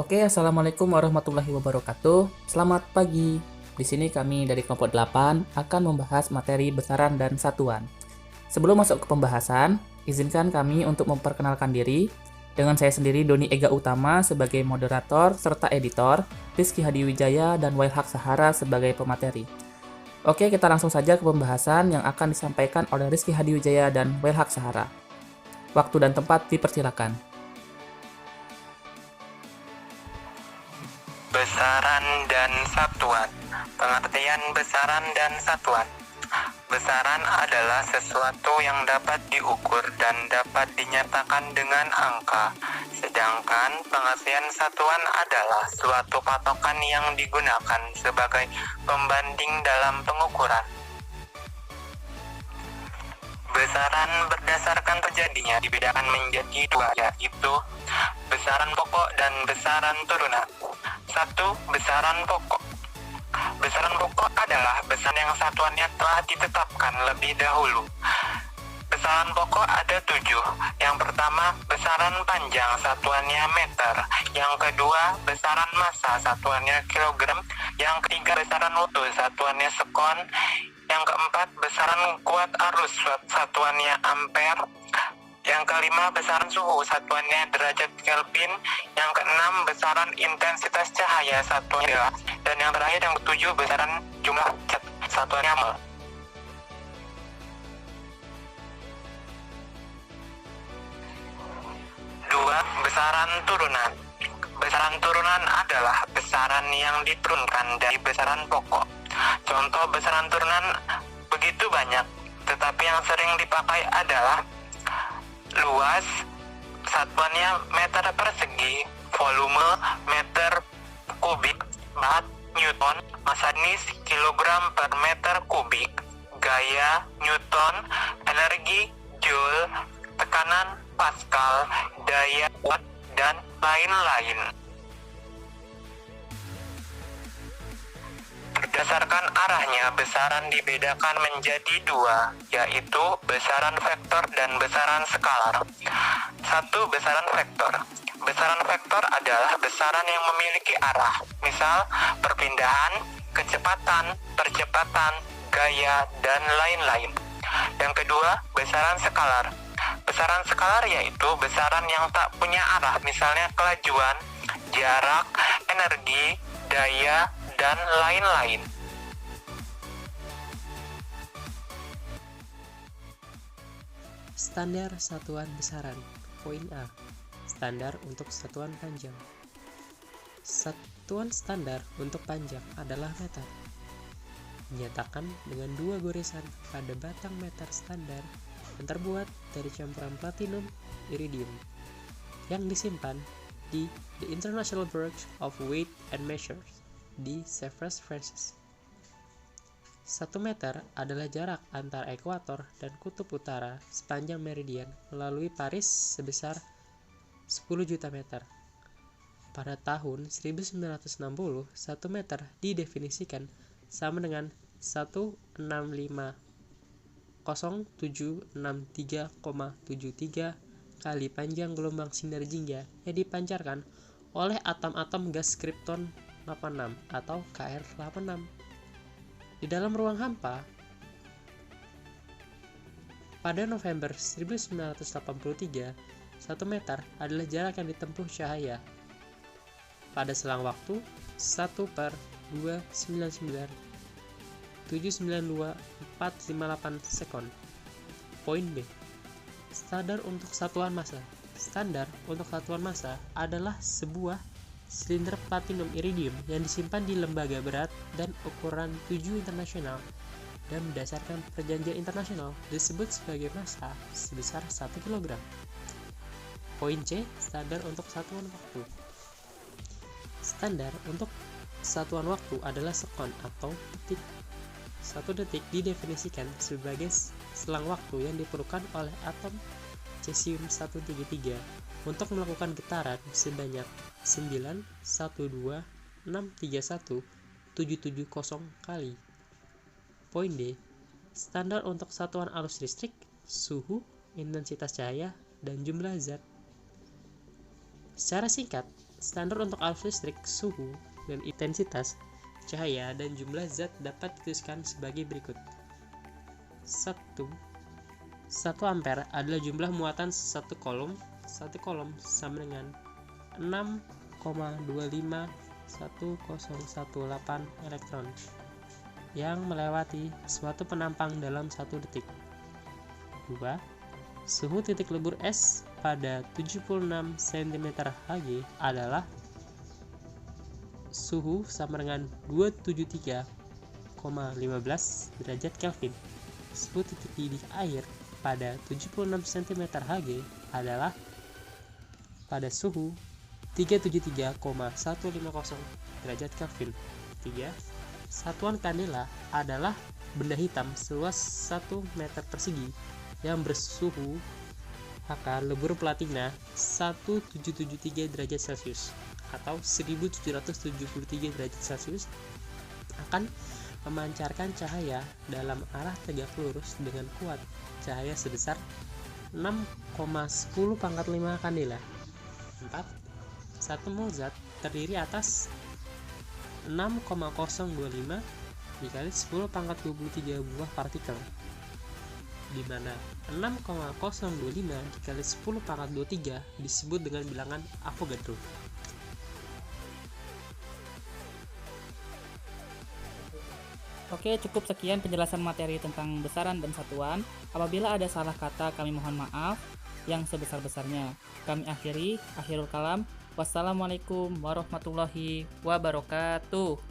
Oke, Assalamualaikum warahmatullahi wabarakatuh. Selamat pagi. Di sini kami dari kelompok 8 akan membahas materi besaran dan satuan. Sebelum masuk ke pembahasan, izinkan kami untuk memperkenalkan diri. Dengan saya sendiri, Doni Ega Utama sebagai moderator serta editor, Rizky Hadiwijaya dan Wailhaq Sahara sebagai pemateri. Oke, kita langsung saja ke pembahasan yang akan disampaikan oleh Rizky Hadiwijaya dan Wailhaq Sahara. Waktu dan tempat dipersilakan. Besaran dan satuan. Pengertian besaran dan satuan. Besaran adalah sesuatu yang dapat diukur dan dapat dinyatakan dengan angka. Sedangkan pengertian satuan adalah suatu patokan yang digunakan sebagai pembanding dalam pengukuran. Besaran berdasarkan terjadinya dibedakan menjadi dua, yaitu besaran pokok dan besaran turunan. 1. Besaran pokok. Besaran pokok adalah besaran yang satuannya telah ditetapkan lebih dahulu. Besaran pokok ada 7. Yang pertama, besaran panjang, satuannya meter. Yang kedua, besaran massa, satuannya kilogram. Yang ketiga, besaran waktu, satuannya sekon. Yang keempat, besaran kuat arus, satuannya ampere. Yang kelima, besaran suhu, satuannya derajat Kelvin. Yang keenam, besaran intensitas cahaya, satuannya adalah. Dan yang terakhir, yang ketujuh, besaran jumlah cat, satuannya mol. 2. Besaran turunan. Besaran turunan adalah besaran yang diturunkan dari besaran pokok. Contoh besaran turunan begitu banyak, tetapi yang sering dipakai adalah luas, satuannya meter persegi, volume meter kubik, berat newton, massa jenis kilogram per meter kubik, gaya newton, energi joule, tekanan pascal, daya watt, dan lain-lain. Berdasarkan arahnya, besaran dibedakan menjadi dua, yaitu besaran vektor dan besaran skalar. 1. Besaran vektor. Besaran vektor adalah besaran yang memiliki arah, misal perpindahan, kecepatan, percepatan, gaya, dan lain-lain. Yang kedua, besaran skalar. Besaran skalar yaitu besaran yang tak punya arah, misalnya kelajuan, jarak, energi, daya, dan lain-lain. Standar satuan besaran. Poin A. Standar untuk satuan panjang. Satuan standar untuk panjang adalah meter. Dinyatakan dengan dua goresan pada batang meter standar yang terbuat dari campuran platinum iridium yang disimpan di The International Book of Weight and Measures di Sevres, France. 1 meter adalah jarak antara ekuator dan kutub utara sepanjang meridian melalui Paris sebesar 10 juta meter. Pada tahun 1960, 1 meter didefinisikan sama dengan 1650763,73 kali panjang gelombang sinar jingga yang dipancarkan oleh atom-atom gas krypton 86 atau Kr86 di dalam ruang hampa. Pada November 1983, 1 meter adalah jarak yang ditempuh cahaya pada selang waktu 1/299,792,458 sekon. Poin B. Standar untuk satuan massa. Standar untuk satuan massa adalah sebuah silinder platinum iridium yang disimpan di lembaga berat dan ukuran 7 internasional dan berdasarkan perjanjian internasional disebut sebagai massa sebesar 1 kg. Poin C. Standar untuk satuan waktu. Standar untuk satuan waktu adalah sekon atau detik. 1 detik didefinisikan sebagai selang waktu yang diperlukan oleh atom cesium-133 untuk melakukan getaran sebanyak 912631770 kali. Poin D. Standar untuk satuan arus listrik, suhu, intensitas cahaya, dan jumlah zat. Secara singkat, Standar untuk arus listrik, suhu, dan intensitas cahaya dan jumlah zat dapat dituliskan sebagai berikut. 1 ampere adalah jumlah muatan satu kolom. Satu kolom sama dengan 6,251018 elektron yang melewati suatu penampang dalam 1 detik. 2. Suhu titik lebur es pada 76 cm Hg adalah suhu sama dengan 273,15 derajat Kelvin. Suhu titik didih air pada 76 cm Hg adalah pada suhu 373,150 derajat Kelvin. 3. Satuan kandela adalah benda hitam seluas 1 meter persegi yang bersuhu Hk lebur platina 1773 derajat Celcius atau 1773 derajat Celcius akan memancarkan cahaya dalam arah tegak lurus dengan kuat cahaya sebesar 6,10⁵ kandela. 4. 1 mol zat terdiri atas 6,025 dikali 10⁻23 buah partikel, di mana 6,025 dikali 10⁻23 disebut dengan bilangan Avogadro. Oke, cukup sekian penjelasan materi tentang besaran dan satuan. Apabila ada salah kata, kami mohon maaf yang sebesar-besarnya. Kami akhirul kalam. Wassalamualaikum warahmatullahi wabarakatuh.